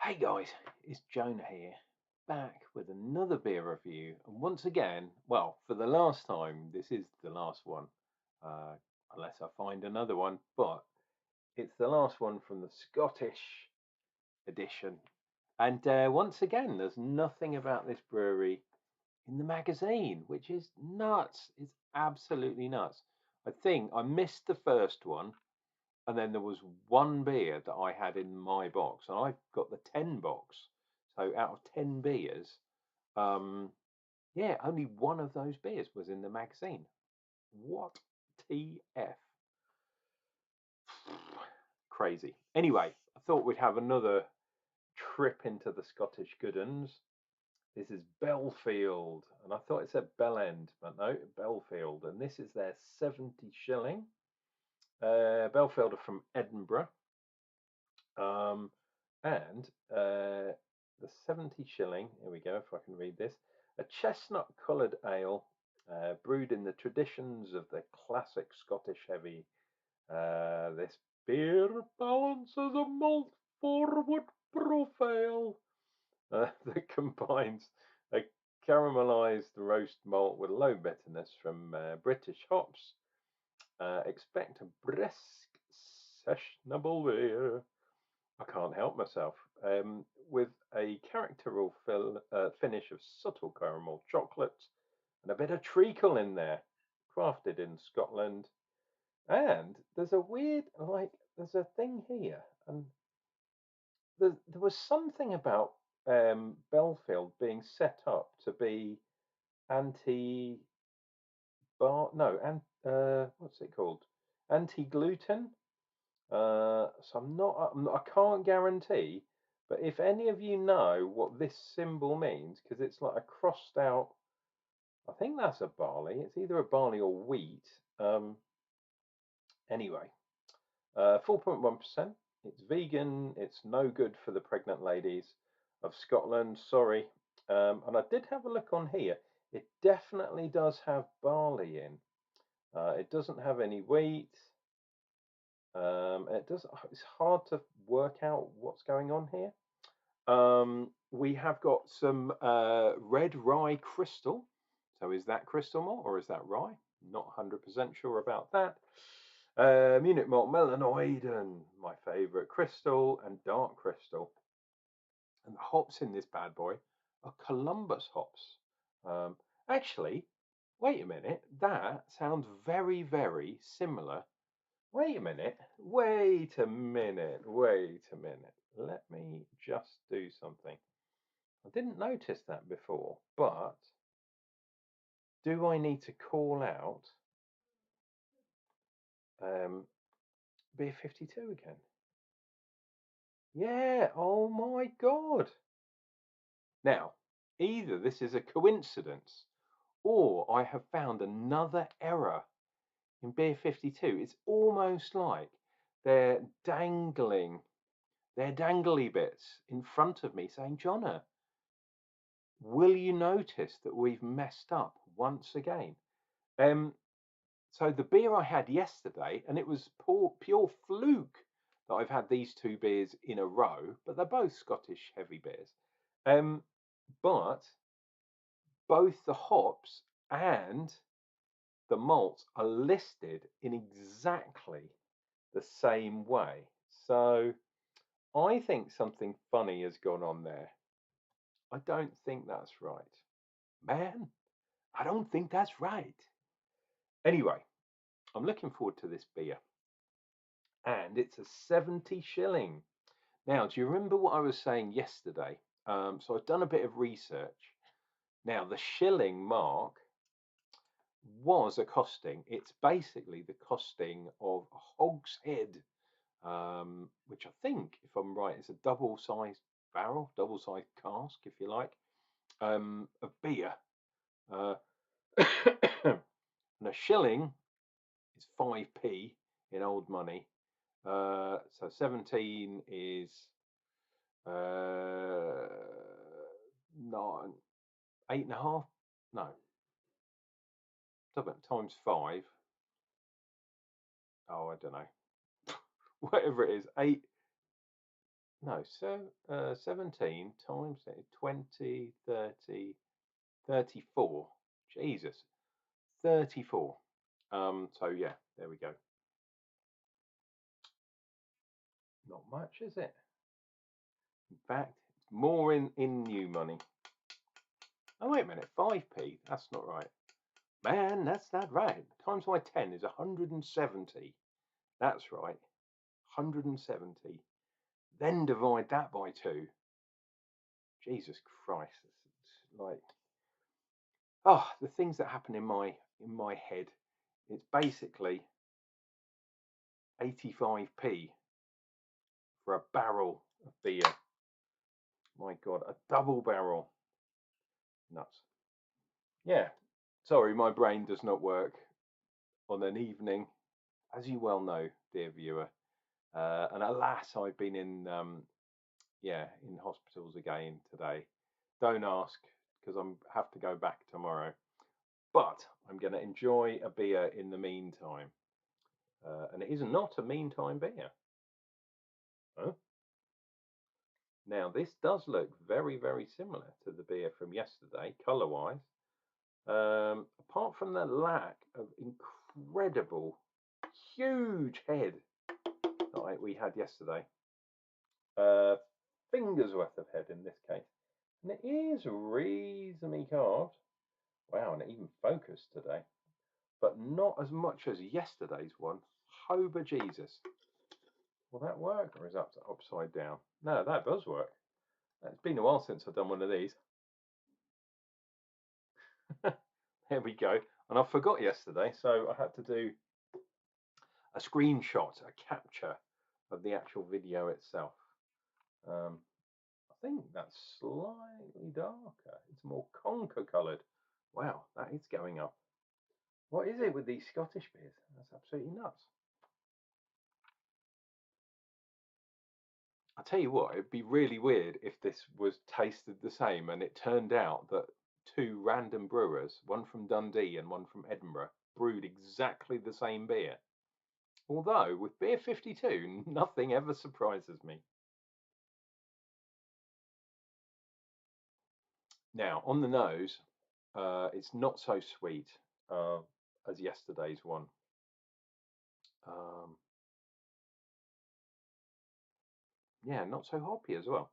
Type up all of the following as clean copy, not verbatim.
Hey guys, it's Jonah here, back with another beer review. And once again, well, for the last time, this is the last one, uh, unless I find another one, but it's the last one from the Scottish edition. And once again, there's nothing about this brewery in the magazine, which is nuts. It's absolutely nuts. I think I missed the first one, and then there was one beer that I had in my box, and I've got the 10 box. So out of 10 beers, um, yeah, only one of those beers was in the magazine. What TF? Crazy. Anyway, I thought we'd have another trip into the Scottish good uns. This is Bellfield, and I thought it said Bellend, but no, Bellfield, and this is their 70 shilling. Bellfield are from Edinburgh. Um, and the 70 shilling, here we go, if I can read this, a chestnut coloured ale brewed in the traditions of the classic Scotch Heavy. This beer balances a malt forward profile that combines a caramelized roast malt with low bitterness from British hops. Expect a brisk, sessionable beer. I can't help myself. With a characteral finish of subtle caramel chocolate and a bit of treacle in there, crafted in Scotland. And there's a weird, there's a thing here, and there was something about Bellfield being set up to be anti no, what's it called? Anti-gluten. So I can't guarantee, but if any of you know what this symbol means, because it's like a crossed out, I think that's a barley. It's either a barley or wheat. Anyway, 4.1%. It's vegan. It's no good for the pregnant ladies of Scotland. Sorry. And I did have a look on here. It definitely does have barley in. It doesn't have any wheat. It's hard to work out what's going on here. We have got some red rye crystal. So is that crystal malt or is that rye? Not 100% sure about that. Munich malt melanoidin, my favourite crystal, and dark crystal. And the hops in this bad boy are Columbus hops. Actually, wait a minute. That sounds very, very similar. Wait a minute. Wait a minute. Wait a minute. Let me just do something. I didn't notice that before, but do I need to call out Beer 52 again? Yeah. Oh my God. Now, either this is a coincidence or I have found another error in Beer 52. It's almost like they're dangling their dangly bits in front of me saying, Jonna, will you notice that we've messed up once again? So the beer I had yesterday, and it was pure fluke that I've had these two beers in a row, but they're both Scottish heavy beers. But both the hops and the malts are listed in exactly the same way. So I think something funny has gone on there. I don't think that's right. Man, I don't think that's right. Anyway, I'm looking forward to this beer. And it's a 70 shilling. Now, do you remember what I was saying yesterday? So I've done a bit of research. Now, the shilling mark was a costing. It's basically the costing of a hogshead, which I think, if I'm right, is a double-sized barrel, double-sized cask, if you like, of beer. Uh, and a shilling is 5p in old money. So 17 is nine, 8.5. No, times 5. Oh, I don't know. Whatever it is, No, so 17 times 20, 30, 34. Jesus, 34. So yeah, there we go. Not much, is it? In fact, it's more in new money. Oh, wait a minute, 5p. That's not right. Man, that's not right. Times by 10 is 170. That's right, 170. Then divide that by 2. Jesus Christ. It's like, oh, the things that happen in my head. It's basically 85p for a barrel of beer. My God, a double barrel. Nuts. Yeah. Sorry, my brain does not work on an evening, as you well know, dear viewer. And alas, I've been in in hospitals again today. Don't ask, because I'm have to go back tomorrow. But I'm going to enjoy a beer in the meantime, and it is not a meantime beer. Huh? Now this does look very, very similar to the beer from yesterday, colour-wise. Apart from the lack of incredible, huge head that we had yesterday, uh, fingers worth of head in this case, and it is reasonably carved. Wow, and it even focused today, but not as much as yesterday's one. Hober Jesus. Will that work, or is that upside down? No, that does work. It's been a while since I've done one of these. There we go. And I forgot yesterday, so I had to do a screenshot, a capture of the actual video itself. I think that's slightly darker. It's more conker coloured. Wow, that is going up. What is it with these Scottish beers? That's absolutely nuts. I tell you what, it'd be really weird if this was tasted the same and it turned out that two random brewers, one from Dundee and one from Edinburgh, brewed exactly the same beer. Although with Beer 52, nothing ever surprises me. Now, on the nose, it's not so sweet as yesterday's one. Um, yeah, not so hoppy as well.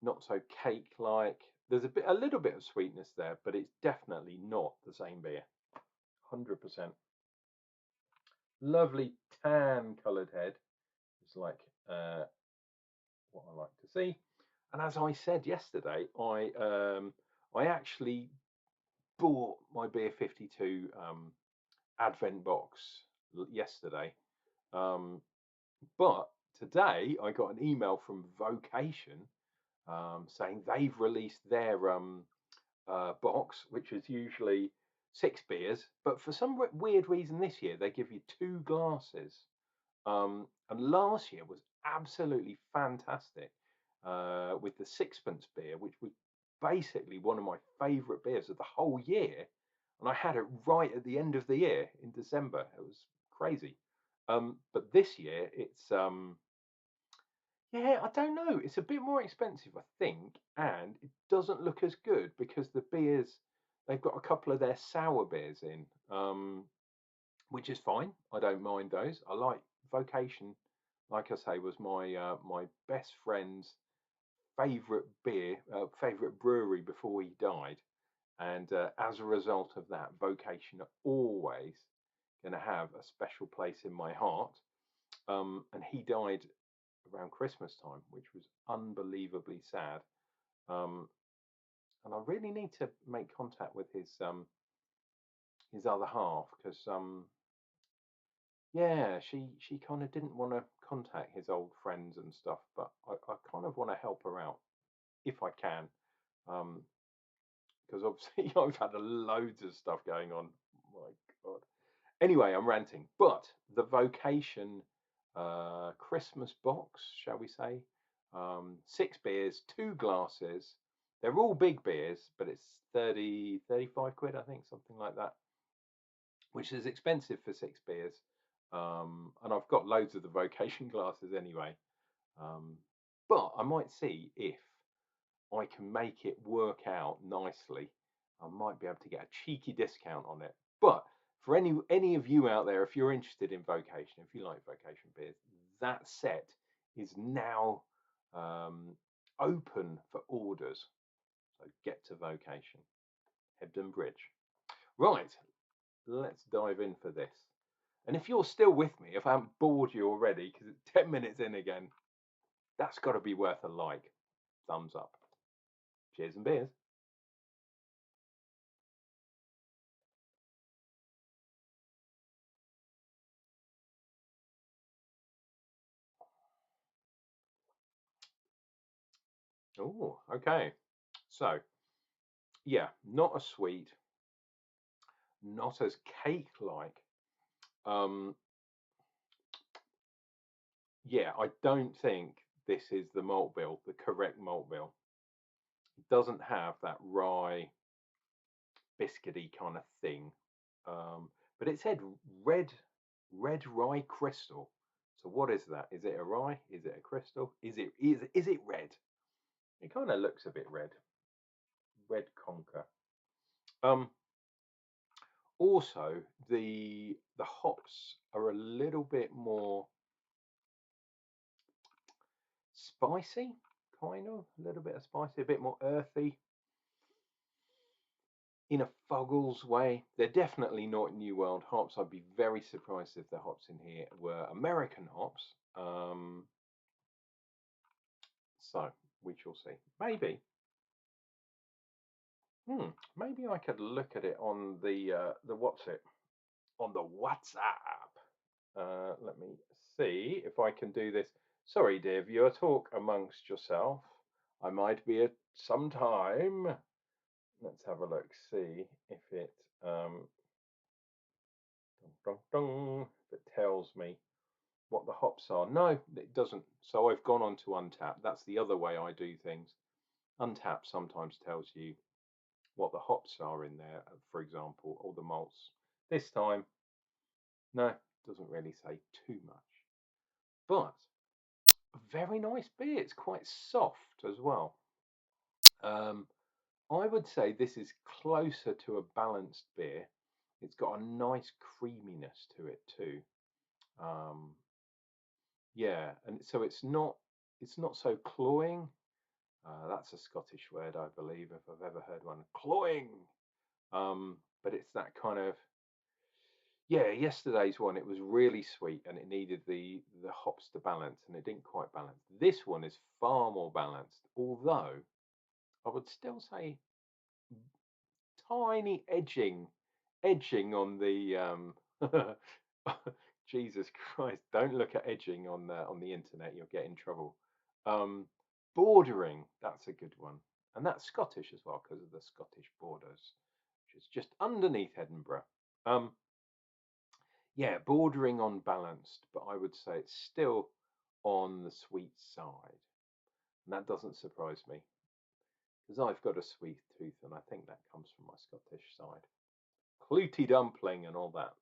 Not so cake-like. There's a little bit of sweetness there, but it's definitely not the same beer. 100%. Lovely tan-coloured head. It's like what I like to see. And as I said yesterday, I actually bought my Beer 52 Advent box yesterday, but today I got an email from Vocation saying they've released their box, which is usually 6 beers, but for some weird reason this year they give you 2 glasses. And last year was absolutely fantastic with the sixpence beer, which was basically one of my favourite beers of the whole year. And I had it right at the end of the year in December. It was crazy. But this year it's yeah, I don't know. It's a bit more expensive, I think, and it doesn't look as good because the beers they've got a couple of their sour beers in, which is fine. I don't mind those. I like Vocation. Like I say, was my best friend's favourite beer, favourite brewery before he died, and as a result of that, Vocation are always going to have a special place in my heart. And he died around Christmas time, which was unbelievably sad. Um, and I really need to make contact with his other half because yeah, she kind of didn't want to contact his old friends and stuff, but I kind of want to help her out if I can, because obviously I've had loads of stuff going on. My God. Anyway, I'm ranting, but the Vocation Christmas box, shall we say, 6 beers, 2 glasses. They're all big beers, but it's 30, 35 quid, I think, something like that, which is expensive for 6 beers. And I've got loads of the Vocation glasses anyway. But I might see if I can make it work out nicely. I might be able to get a cheeky discount on it. But for any of you out there, if you're interested in Vocation, if you like Vocation beers, that set is now open for orders. So get to Vocation, Hebden Bridge. Right, let's dive in for this. And if you're still with me, if I haven't bored you already, because it's 10 minutes in again, that's got to be worth a like. Thumbs up. Cheers and beers. Oh, okay. So, yeah, not as sweet, not as cake-like. Um, yeah, I don't think this is the malt bill, the correct malt bill. It doesn't have that rye biscuity kind of thing. But it said red rye crystal. So what is that? Is it a rye? Is it a crystal? Is it red? It kind of looks a bit red. Red conker. Um, Also, the hops are a little bit more spicy, kind of a little bit of spicy, a bit more earthy in a Fuggles way. They're definitely not New World hops. I'd be very surprised if the hops in here were American hops. So we shall see. Maybe I could look at it on the what's it on the WhatsApp. Let me see if I can do this. Sorry, dear viewer, talk amongst yourself. I might be at some time. Let's have a look. See if it if it tells me what the hops are. No, it doesn't. So I've gone on to Untap. That's the other way I do things. Untap sometimes tells you what the hops are in there, for example, or the malts. This time, no, doesn't really say too much. But a very nice beer. It's quite soft as well. Um, I would say this is closer to a balanced beer. It's got a nice creaminess to it too. Um, yeah, and so it's not so cloying. That's a Scottish word, I believe, if I've ever heard one. Cloying. But it's that kind of yeah. Yesterday's one, it was really sweet and it needed the hops to balance, and it didn't quite balance. This one is far more balanced, although I would still say tiny edging on the Jesus Christ, don't look at edging on the internet, you'll get in trouble. Um, Bordering, that's a good one. And that's Scottish as well because of the Scottish borders, which is just underneath Edinburgh. Um, yeah, bordering on balanced, but I would say it's still on the sweet side. And that doesn't surprise me because I've got a sweet tooth and I think that comes from my Scottish side. Clooty dumpling and all that.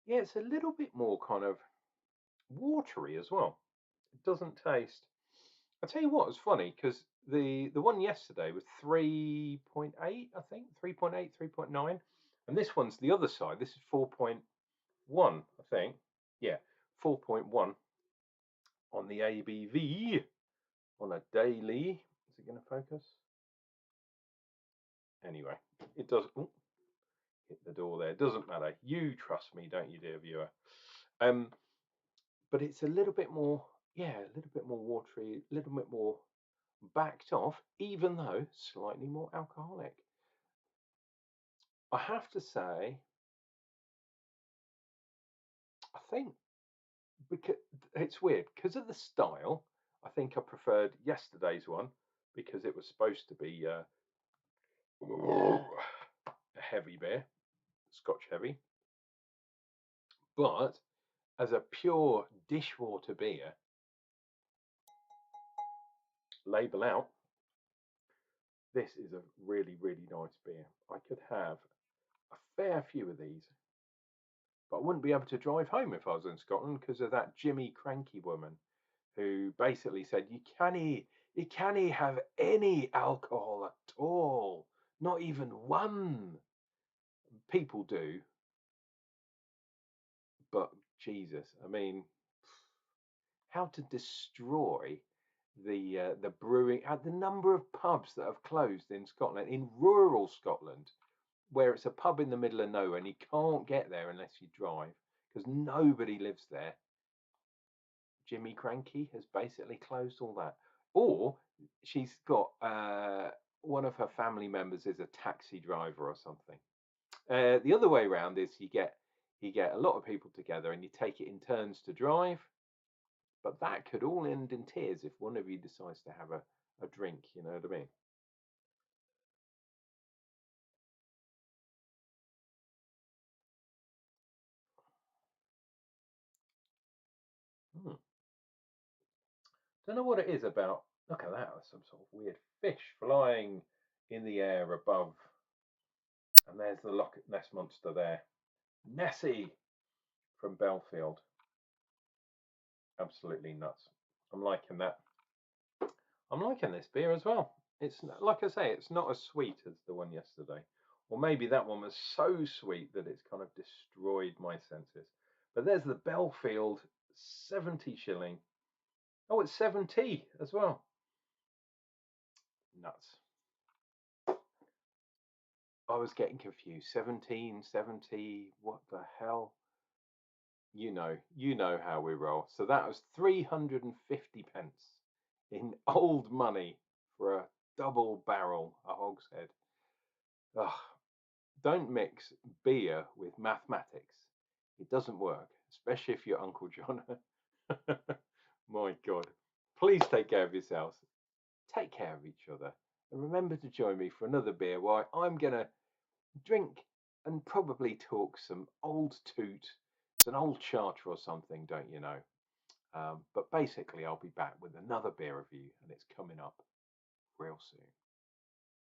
Yeah, it's a little bit more kind of watery as well. It doesn't taste. I tell you what, it's funny because the one yesterday was 3.8, I think 3.8, 3.9, and this one's the other side. This is 4.1, I think. Yeah, 4.1 on the ABV on a daily. Is it going to focus? Anyway, it does. Ooh, hit the door there. It doesn't matter. You trust me, don't you, dear viewer? Um, but it's a little bit more, yeah, a little bit more watery, a little bit more backed off, even though slightly more alcoholic. I have to say, I think because it's weird because of the style. I think I preferred yesterday's one because it was supposed to be a heavy beer, Scotch heavy. But as a pure dishwater beer, label out, This is a really, really nice beer. I could have a fair few of these, but I wouldn't be able to drive home if I was in Scotland because of that Jimmy Cranky woman who basically said you can't have any alcohol at all, not even one. People do, but Jesus, I mean, how to destroy the brewing the number of pubs that have closed in Scotland, in rural Scotland, where it's a pub in the middle of nowhere and you can't get there unless you drive because nobody lives there. Jimmy Cranky has basically closed all that. Or she's got one of her family members is a taxi driver or something. The other way around is you get a lot of people together and you take it in turns to drive, but that could all end in tears if one of you decides to have a drink. You know what I mean? Hmm. Don't know what it is about. Look at that! There's some sort of weird fish flying in the air above, and there's the Loch Ness monster there. Nessie from Bellfield. Absolutely nuts. I'm liking that. I'm liking this beer as well. It's like I say, it's not as sweet as the one yesterday. Or maybe that one was so sweet that it's kind of destroyed my senses. But there's the Bellfield 70 shilling. Oh, it's 70 as well. Nuts. I was getting confused. 17, 70, what the hell? You know how we roll. So that was 350 pence in old money for a double barrel, a hogshead. Ugh, don't mix beer with mathematics. It doesn't work, especially if you're Unclejona. My God. Please take care of yourselves. Take care of each other. And remember to join me for another beer while I'm going to drink and probably talk some old toot. It's an old charter or something, don't you know? But basically, I'll be back with another beer review, and it's coming up real soon.